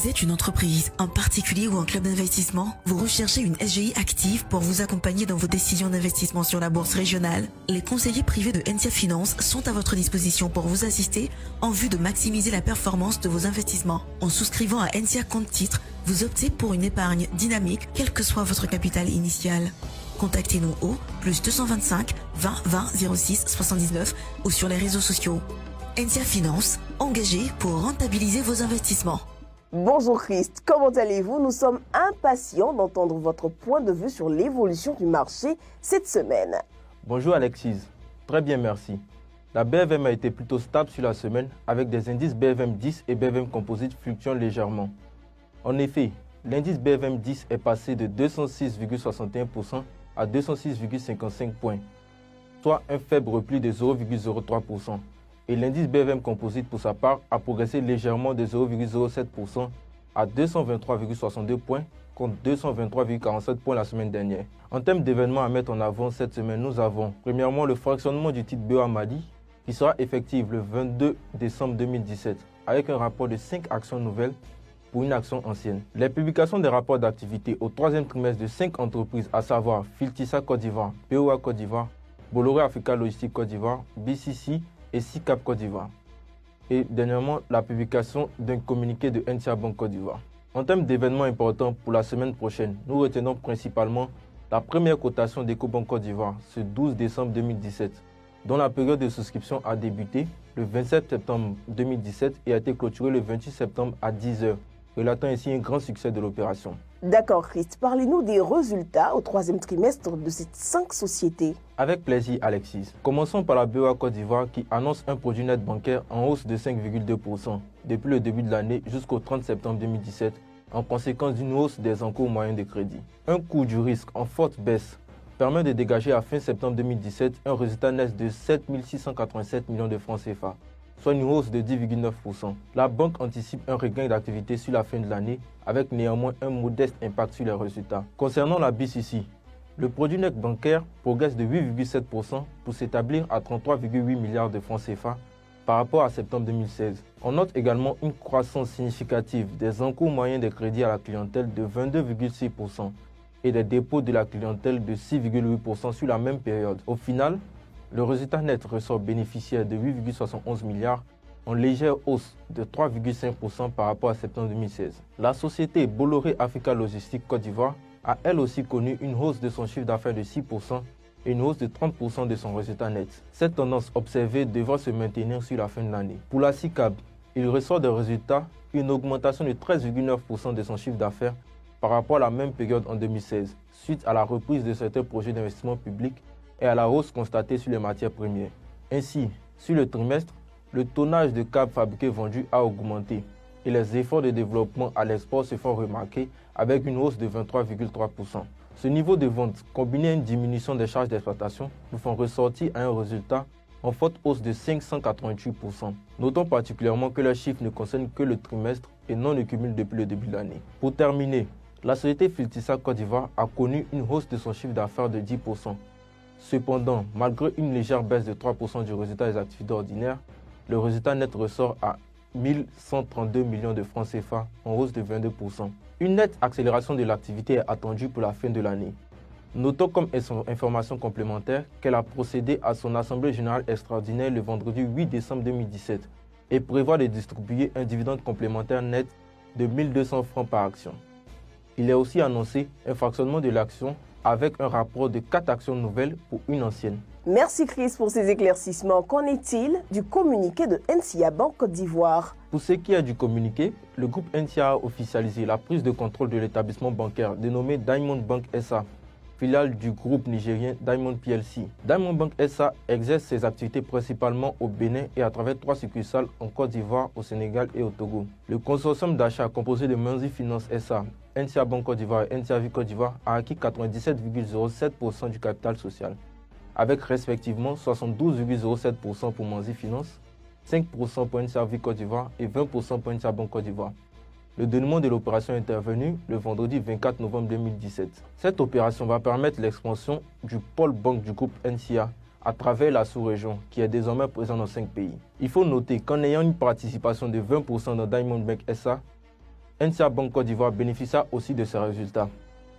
Vous êtes une entreprise, un particulier ou un club d'investissement? Vous recherchez une SGI active pour vous accompagner dans vos décisions d'investissement sur la bourse régionale? Les conseillers privés de NCA Finance sont à votre disposition pour vous assister en vue de maximiser la performance de vos investissements. En souscrivant à NCA Compte Titre, vous optez pour une épargne dynamique, quel que soit votre capital initial. Contactez-nous au +225 20 20 06 79 ou sur les réseaux sociaux. NCA Finance, engagé pour rentabiliser vos investissements. Bonjour Christ, comment allez-vous? Nous sommes impatients d'entendre votre point de vue sur l'évolution du marché cette semaine. Bonjour Alexis, très bien merci. La BFM a été plutôt stable sur la semaine avec des indices BFM 10 et BFM Composite fluctuant légèrement. En effet, l'indice BFM 10 est passé de 206,61% à 206,55 points, soit un faible repli de 0,03%. Et l'indice BFM Composite, pour sa part, a progressé légèrement de 0,07% à 223,62 points contre 223,47 points la semaine dernière. En termes d'événements à mettre en avant cette semaine, nous avons premièrement le fractionnement du titre BOA Mali qui sera effectif le 22 décembre 2017 avec un rapport de 5 actions nouvelles pour une action ancienne. Les publications des rapports d'activité au troisième trimestre de 5 entreprises, à savoir Filtissa Côte d'Ivoire, BOA Côte d'Ivoire, Bolloré Africa Logistique Côte d'Ivoire, BCC et SICAP Côte d'Ivoire. Et dernièrement, la publication d'un communiqué de NCA Banque Côte d'Ivoire. En termes d'événements importants pour la semaine prochaine, nous retenons principalement la première cotation d'Ecobank Côte d'Ivoire ce 12 décembre 2017, dont la période de souscription a débuté le 27 septembre 2017 et a été clôturée le 28 septembre à 10 h, relatant ainsi un grand succès de l'opération. D'accord Christ, parlez-nous des résultats au troisième trimestre de ces 5 sociétés. Avec plaisir Alexis. Commençons par la BOA Côte d'Ivoire qui annonce un produit net bancaire en hausse de 5,2% depuis le début de l'année jusqu'au 30 septembre 2017 en conséquence d'une hausse des encours moyens de crédit. Un coût du risque en forte baisse permet de dégager à fin septembre 2017 un résultat net de 7 687 millions de francs CFA, soit une hausse de 10,9%. La banque anticipe un regain d'activité sur la fin de l'année, avec néanmoins un modeste impact sur les résultats. Concernant la BCC, le produit net bancaire progresse de 8,7% pour s'établir à 33,8 milliards de francs CFA par rapport à septembre 2016. On note également une croissance significative des encours moyens des crédits à la clientèle de 22,6% et des dépôts de la clientèle de 6,8% sur la même période. Au final, le résultat net ressort bénéficiaire de 8,71 milliards, en légère hausse de 3,5% par rapport à septembre 2016. La société Bolloré Africa Logistique Côte d'Ivoire a elle aussi connu une hausse de son chiffre d'affaires de 6% et une hausse de 30% de son résultat net. Cette tendance observée devra se maintenir sur la fin de l'année. Pour la SICAB, il ressort des résultats une augmentation de 13,9% de son chiffre d'affaires par rapport à la même période en 2016, suite à la reprise de certains projets d'investissement public et à la hausse constatée sur les matières premières. Ainsi, sur le trimestre, le tonnage de câbles fabriqués vendus a augmenté et les efforts de développement à l'export se font remarquer avec une hausse de 23,3%. Ce niveau de vente, combiné à une diminution des charges d'exploitation, nous font ressortir à un résultat en forte hausse de 588%. Notons particulièrement que les chiffres ne concernent que le trimestre et non le cumul depuis le début de l'année. Pour terminer, la société Filtissa Côte d'Ivoire a connu une hausse de son chiffre d'affaires de 10%. Cependant, malgré une légère baisse de 3% du résultat des activités ordinaires, le résultat net ressort à 1132 millions de francs CFA en hausse de 22%. Une nette accélération de l'activité est attendue pour la fin de l'année. Notons comme information complémentaire qu'elle a procédé à son assemblée générale extraordinaire le vendredi 8 décembre 2017 et prévoit de distribuer un dividende complémentaire net de 1200 francs par action. Il est aussi annoncé un fractionnement de l'action avec un rapport de 4 actions nouvelles pour une ancienne. Merci Chris pour ces éclaircissements. Qu'en est-il du communiqué de NCA Banque Côte d'Ivoire? Pour ce qui est du communiqué, le groupe NCA a officialisé la prise de contrôle de l'établissement bancaire dénommé Diamond Bank SA, filiale du groupe nigérien Diamond PLC. Diamond Bank SA exerce ses activités principalement au Bénin et à travers 3 succursales en Côte d'Ivoire, au Sénégal et au Togo. Le consortium d'achat composé de Manzi Finance SA, NCA Banque Côte d'Ivoire et NCA Vie Côte d'Ivoire a acquis 97,07% du capital social, avec respectivement 72,07% pour Manzi Finance, 5% pour NCA Vie Côte d'Ivoire et 20% pour NCA Banque Côte d'Ivoire. Le dénouement de l'opération est intervenu le vendredi 24 novembre 2017. Cette opération va permettre l'expansion du pôle banque du groupe NCA à travers la sous-région qui est désormais présente dans 5 pays. Il faut noter qu'en ayant une participation de 20% dans Diamond Bank SA, NCA Banque Côte d'Ivoire bénéficiera aussi de ces résultats.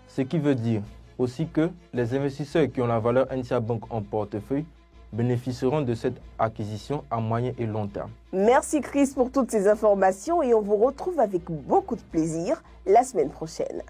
Ce qui veut dire aussi que les investisseurs qui ont la valeur NCA Banque en portefeuille bénéficieront de cette acquisition à moyen et long terme. Merci Chris pour toutes ces informations et on vous retrouve avec beaucoup de plaisir la semaine prochaine.